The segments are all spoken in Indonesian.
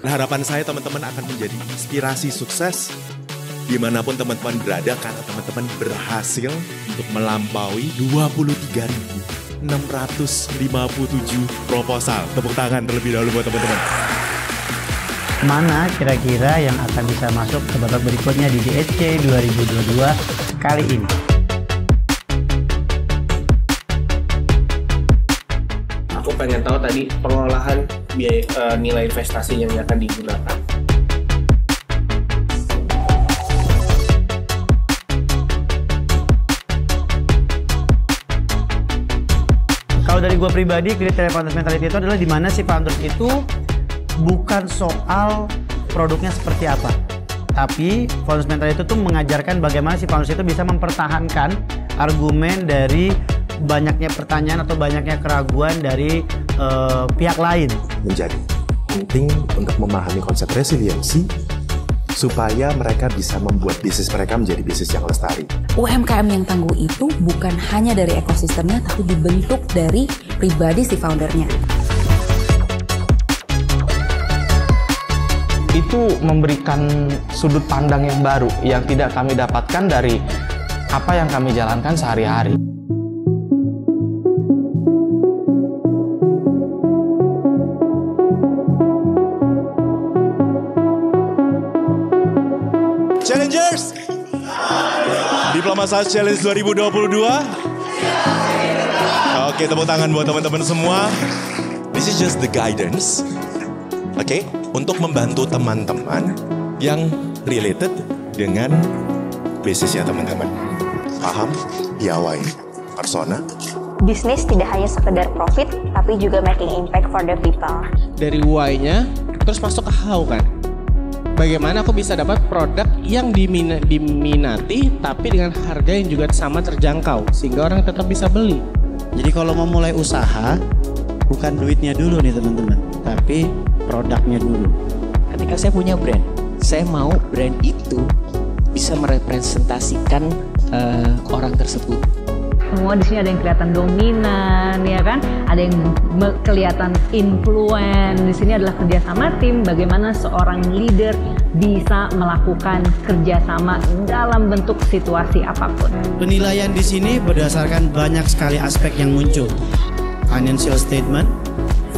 Nah, harapan saya teman-teman akan menjadi inspirasi sukses dimanapun teman-teman berada karena teman-teman berhasil untuk melampaui 23.657 proposal. Tepuk tangan terlebih dahulu buat teman-teman. Mana kira-kira yang akan bisa masuk ke babak berikutnya di DSC 2022 kali ini? Aku pengen tahu tadi pengolahan biaya nilai investasi yang akan digunakan. Kalau dari gue pribadi, kriteria founders mentality itu adalah di mana si founders itu bukan soal produknya seperti apa, tapi founders mentality itu tuh mengajarkan bagaimana si founders itu bisa mempertahankan argumen dari banyaknya pertanyaan atau banyaknya keraguan dari pihak lain. Menjadi penting untuk memahami konsep resiliensi supaya mereka bisa membuat bisnis mereka menjadi bisnis yang lestari. UMKM yang tangguh itu bukan hanya dari ekosistemnya, tapi dibentuk dari pribadi si foundernya. Itu memberikan sudut pandang yang baru yang tidak kami dapatkan dari apa yang kami jalankan sehari-hari. Challengers, Diploma Sales Challenge 2022. Oke, tepuk tangan buat teman-teman semua. This is just the guidance. Oke, untuk membantu teman-teman yang related dengan bisnisnya teman-teman. Paham, piawai, persona. Bisnis tidak hanya sekedar profit, tapi juga making impact for the people. Dari why-nya, terus masuk ke how kan? Bagaimana aku bisa dapat produk yang diminati tapi dengan harga yang juga sama terjangkau sehingga orang tetap bisa beli. Jadi kalau mau mulai usaha, bukan duitnya dulu nih teman-teman, tapi produknya dulu. Ketika saya punya brand, saya mau brand itu bisa merepresentasikan orang tersebut. Semua di sini ada yang kelihatan dominan, ya kan? Ada yang kelihatan influence. Di sini adalah kerjasama tim. Bagaimana seorang leader bisa melakukan kerjasama dalam bentuk situasi apapun. Penilaian di sini berdasarkan banyak sekali aspek yang muncul. Financial statement,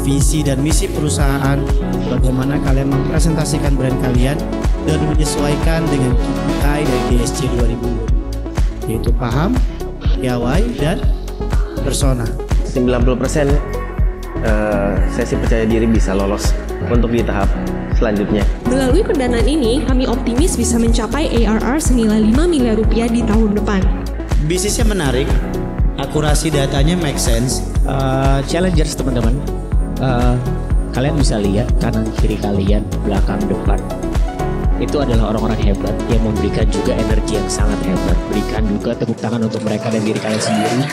visi dan misi perusahaan, bagaimana kalian mempresentasikan brand kalian dan menyesuaikan dengan KPI dari DSC 2020, yaitu paham, piawai, dan persona. 90% saya sih percaya diri bisa lolos untuk di tahap selanjutnya. Melalui pendanaan ini, kami optimis bisa mencapai ARR senilai 5 miliar rupiah di tahun depan. Bisnisnya menarik, akurasi datanya make sense. Challengers teman-teman, kalian bisa lihat kanan kiri kalian, belakang depan. Itu adalah orang-orang hebat yang memberikan juga energi yang sangat hebat. Berikan juga tepuk tangan untuk mereka dan diri kalian sendiri.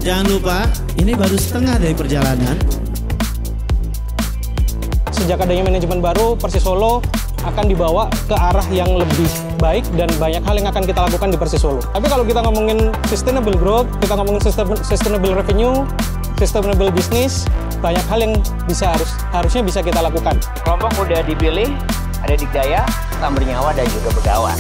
Jangan lupa, ini baru setengah dari perjalanan. Sejak adanya manajemen baru, Persis Solo akan dibawa ke arah yang lebih baik dan banyak hal yang akan kita lakukan di Persis Solo. Tapi kalau kita ngomongin sustainable growth, kita ngomongin sustainable revenue, sustainable business, banyak hal yang harusnya bisa kita lakukan. Kelompok udah dipilih, ada Dikdaya, Tam Bernyawa, dan juga Begawan.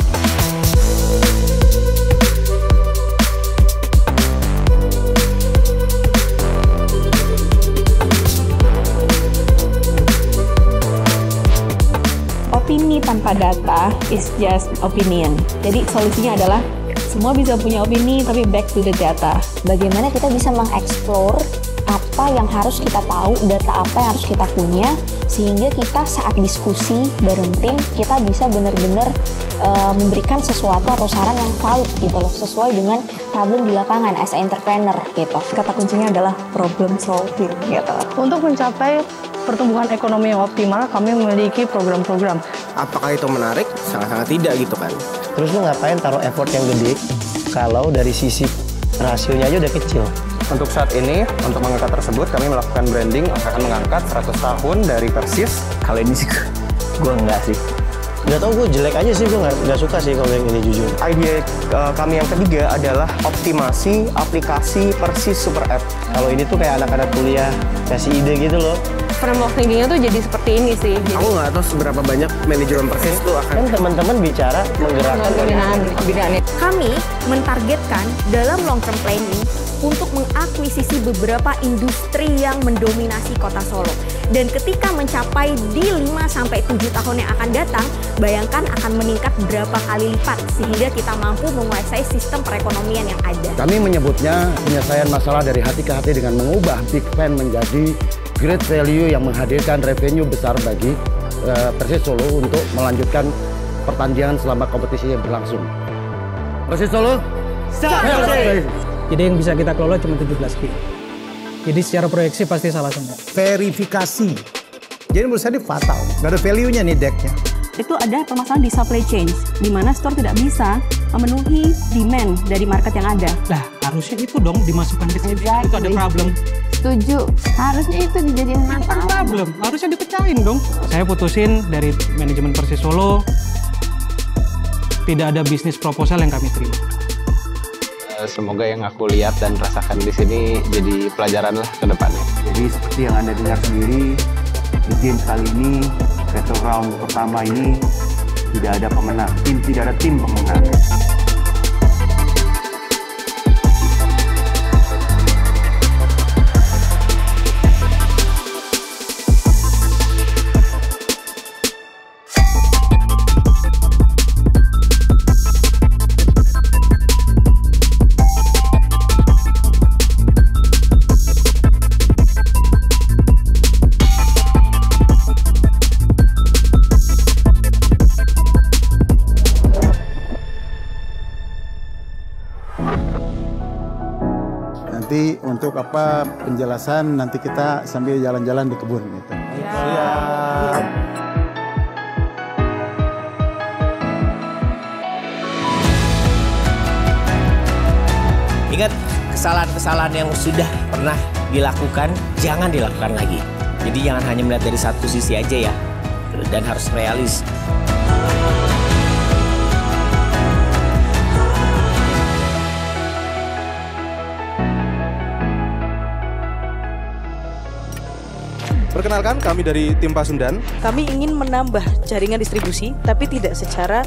Opini tanpa data is just opinion. Jadi solusinya adalah semua bisa punya opini, tapi back to the data. Bagaimana kita bisa mengeksplor apa yang harus kita tahu, data apa yang harus kita punya, sehingga kita saat diskusi bareng tim, kita bisa benar-benar memberikan sesuatu atau saran yang valid gitu loh, sesuai dengan problem di lapangan as an entrepreneur gitu. Kata kuncinya adalah problem solving gitu. Untuk mencapai pertumbuhan ekonomi yang optimal, kami memiliki program-program. Apakah itu menarik? Sangat-sangat tidak gitu kan. Terus lu ngapain taruh effort yang gede kalau dari sisi rasionya aja udah kecil? Untuk saat ini, untuk mengangkat tersebut, kami melakukan branding akan mengangkat 100 tahun dari Persis. Kali ini sih gue enggak sih. Gak tau, gue jelek aja sih, gue nggak suka sih kalau yang ini jujur. Idea kami yang ketiga adalah optimasi aplikasi Persis Super App. Kalau ini tuh kayak anak-anak kuliah kasih ide gitu loh. Framework thinkingnya tuh jadi seperti ini sih. Aku nggak tahu seberapa banyak manajemen Persis tuh akan. Kan teman-teman bicara menggerakkan Binaan. Kami mentargetkan dalam long term planning untuk mengakuisisi beberapa industri yang mendominasi kota Solo. Dan ketika mencapai di 5-7 tahun yang akan datang, bayangkan akan meningkat berapa kali lipat sehingga kita mampu menguasai sistem perekonomian yang ada. Kami menyebutnya penyelesaian masalah dari hati ke hati dengan mengubah Big Fan menjadi great value yang menghadirkan revenue besar bagi Persis Solo untuk melanjutkan pertandingan selama kompetisi yang berlangsung. Persis Solo, Jadi yang bisa kita kelola cuma 17 kilo. Jadi secara proyeksi pasti salah semua. verifikasi. Jadi menurut saya ini fatal, nggak ada value-nya nih decknya. Itu ada permasalahan di supply chain, di mana store tidak bisa memenuhi demand dari market yang ada. Lah, harusnya itu dong dimasukkan ke sini. Itu ada problem. Setuju, harusnya itu dijadiin masalah. Problem, harusnya dipecahin dong. Saya putusin dari manajemen Persis Solo, tidak ada bisnis proposal yang kami terima. Semoga yang aku lihat dan rasakan di sini jadi pelajaran lah ke depannya. Jadi seperti yang Anda dengar sendiri, di game kali ini, battle round pertama ini tidak ada pemenang. Tidak ada tim pemenang. Nanti untuk apa penjelasan nanti kita sambil jalan-jalan di kebun gitu. Siap. Ingat, kesalahan-kesalahan yang sudah pernah dilakukan jangan dilakukan lagi. Jadi jangan hanya melihat dari satu sisi aja ya, dan harus realis. Perkenalkan, kami dari tim Pasundan. Kami ingin menambah jaringan distribusi, tapi tidak secara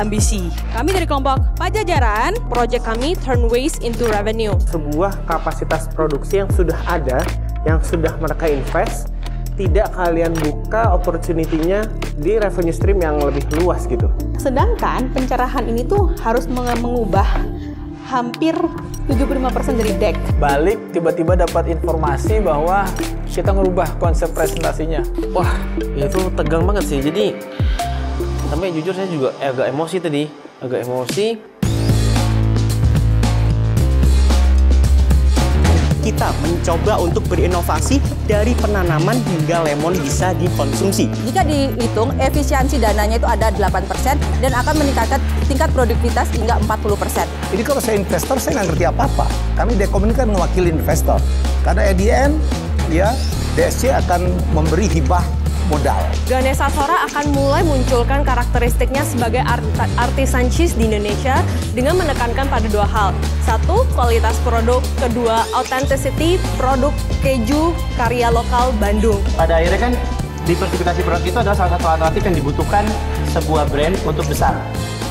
ambisi. Kami dari kelompok Pajajaran, proyek kami turn waste into revenue. Sebuah kapasitas produksi yang sudah ada, yang sudah mereka invest, tidak kalian buka opportunity-nya di revenue stream yang lebih luas gitu. Sedangkan pencerahan ini tuh harus mengubah hampir 75% dari deck. Balik tiba-tiba dapat informasi bahwa kita ngerubah konsep presentasinya. Wah, itu tegang banget sih. Jadi, tapi jujur saya juga agak emosi tadi. Agak emosi. Kita mencoba untuk berinovasi dari penanaman hingga lemon bisa dikonsumsi. Jika dihitung, efisiensi dananya itu ada 8% dan akan meningkatkan tingkat produktivitas hingga 40%. Jadi kalau saya investor, saya nggak ngerti apa-apa. Kami Dekom ini kan mewakili investor. Karena at the end, ya DSC akan memberi hibah modal. Ganesha Sora akan mulai munculkan karakteristiknya sebagai artisan cheese di Indonesia dengan menekankan pada dua hal. Satu, kualitas produk. Kedua, authenticity produk keju karya lokal Bandung. Pada akhirnya kan diversifikasi produk itu adalah salah satu alternatif yang dibutuhkan sebuah brand untuk besar.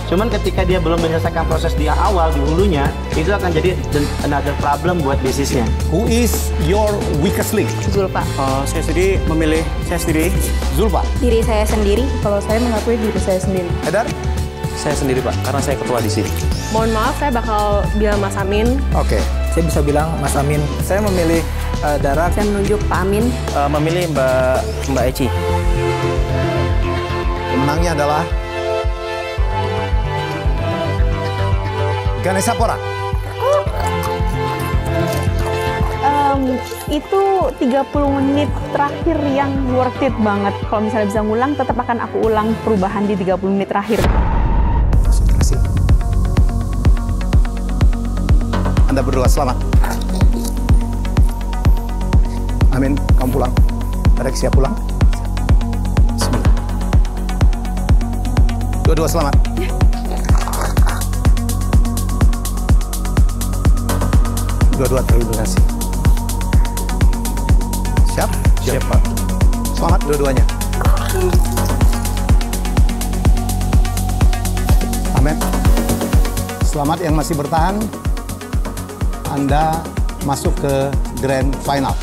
Cuman ketika dia belum menyelesaikan proses di awal, di hulunya, itu akan jadi another problem buat bisnisnya. Who is your weakest link? Zulfa. Saya sendiri memilih saya sendiri. Zulfa. Diri saya sendiri. Kalau saya mengakui diri saya sendiri. Edar? Saya sendiri Pak, karena saya ketua di sini. Mohon maaf, saya bakal bilang Mas Amin. Oke. Saya bisa bilang Mas Amin. Saya memilih Dara. Saya menunjuk Pak Amin. Memilih Mbak Eci. Pemenangnya adalah Ganesha Sora. Itu 30 menit terakhir yang worth it banget. Kalau misalnya bisa ngulang, tetap akan aku ulang perubahan di 30 menit terakhir. Terima kasih. Anda berdua selamat. Amin, kamu pulang. Mereka siap pulang? Bismillah. Dua-dua selamat. Dua-dua terindikasi. Siap? Siap, Pak. Selamat dua-duanya. Amin. Selamat yang masih bertahan. Anda masuk ke Grand Final.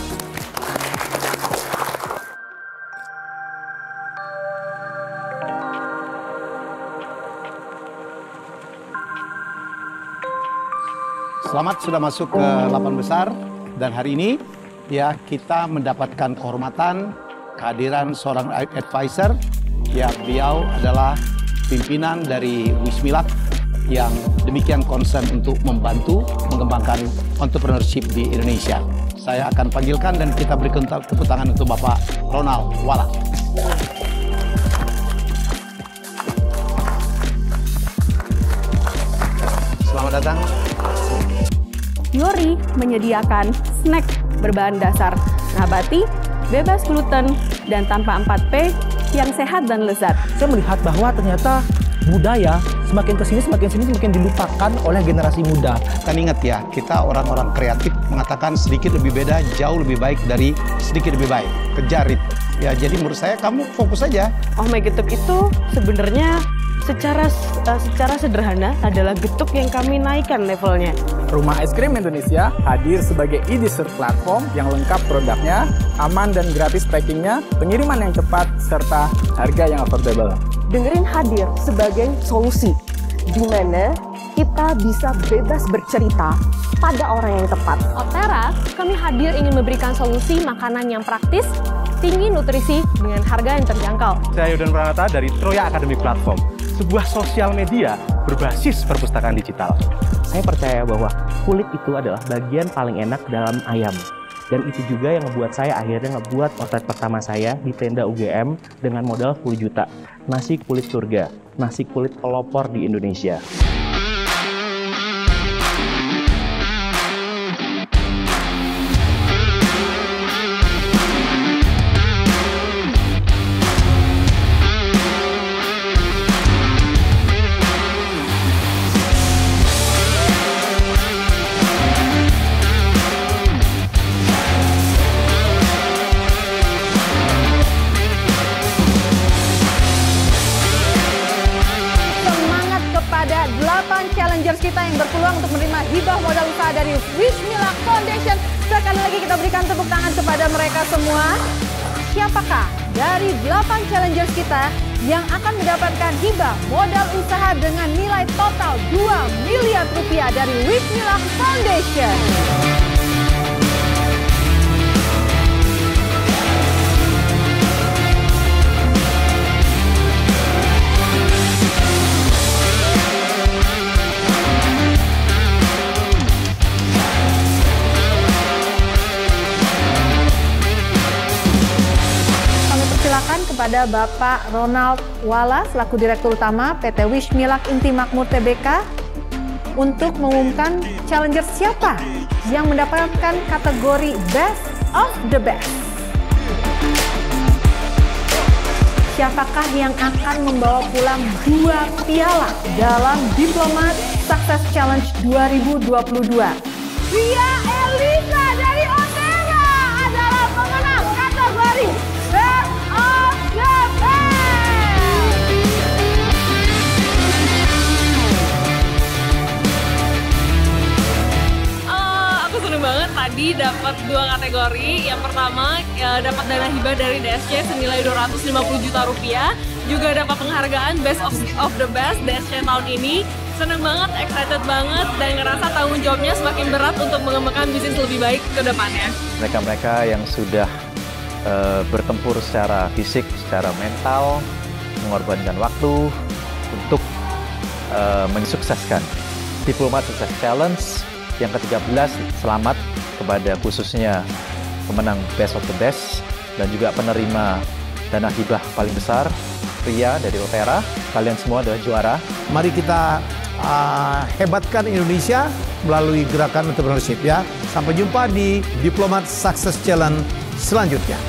Selamat sudah masuk ke 8 besar dan hari ini ya kita mendapatkan kehormatan kehadiran seorang advisor ya beliau adalah pimpinan dari Wismilak yang demikian concern untuk membantu mengembangkan entrepreneurship di Indonesia. Saya akan panggilkan dan kita berikan tepuk tangan untuk Bapak Ronald Wala. Selamat datang. Yori menyediakan snack berbahan dasar nabati, bebas gluten, dan tanpa 4P yang sehat dan lezat. Saya melihat bahwa ternyata budaya semakin kesini semakin dilupakan oleh generasi muda. Kan ingat ya, kita orang-orang kreatif mengatakan sedikit lebih beda, jauh lebih baik dari sedikit lebih baik. Kejar itu. Ya, jadi menurut saya kamu fokus saja. Oh My Getuk itu sebenarnya secara sederhana adalah getuk yang kami naikkan levelnya. Rumah Es Krim Indonesia hadir sebagai e-dessert platform yang lengkap produknya, aman dan gratis packingnya, pengiriman yang cepat, serta harga yang affordable. Dengerin hadir sebagai solusi, di mana kita bisa bebas bercerita pada orang yang tepat. Optera, kami hadir ingin memberikan solusi makanan yang praktis, tinggi nutrisi dengan harga yang terjangkau. Saya Yudhan Pranata dari Troya Academy Platform, sebuah sosial media berbasis perpustakaan digital. Saya percaya bahwa kulit itu adalah bagian paling enak dalam ayam. Dan itu juga yang membuat saya akhirnya ngebuat outlet pertama saya di tenda UGM dengan modal 10 juta. Nasi kulit surga, nasi kulit pelopor di Indonesia. Kita yang berpeluang untuk menerima hibah modal usaha dari Wismilak Foundation. Sekali lagi kita berikan tepuk tangan kepada mereka semua. Siapakah dari 8 challengers kita yang akan mendapatkan hibah modal usaha dengan nilai total 2 miliar rupiah dari Wismilak Foundation? Silakan kepada Bapak Ronald Wala selaku Direktur Utama PT Wismilak Inti Makmur Tbk untuk mengumumkan challenger siapa yang mendapatkan kategori Best of the Best. Siapakah yang akan membawa pulang 2 piala dalam Diplomat Success Challenge 2022? Ria Elisa dari Optera adalah pemenang kategori Best of the Best. Aku seneng banget tadi dapat 2 kategori. Yang pertama dapat dana hibah dari DSC senilai 250 juta rupiah. Juga dapat penghargaan Best of the Best DSC tahun ini. Seneng banget, excited banget, dan ngerasa tanggung jawabnya semakin berat untuk mengembangkan bisnis lebih baik ke depannya. Mereka-mereka yang sudah bertempur secara fisik, secara mental, mengorbankan waktu untuk mensukseskan Diplomat Success Challenge yang ke-13. Selamat kepada khususnya pemenang Best of the Best dan juga penerima dana hibah paling besar, Ria dari Optera. Kalian semua adalah juara. Mari kita hebatkan Indonesia melalui gerakan entrepreneurship ya. Sampai jumpa di Diplomat Success Challenge selanjutnya.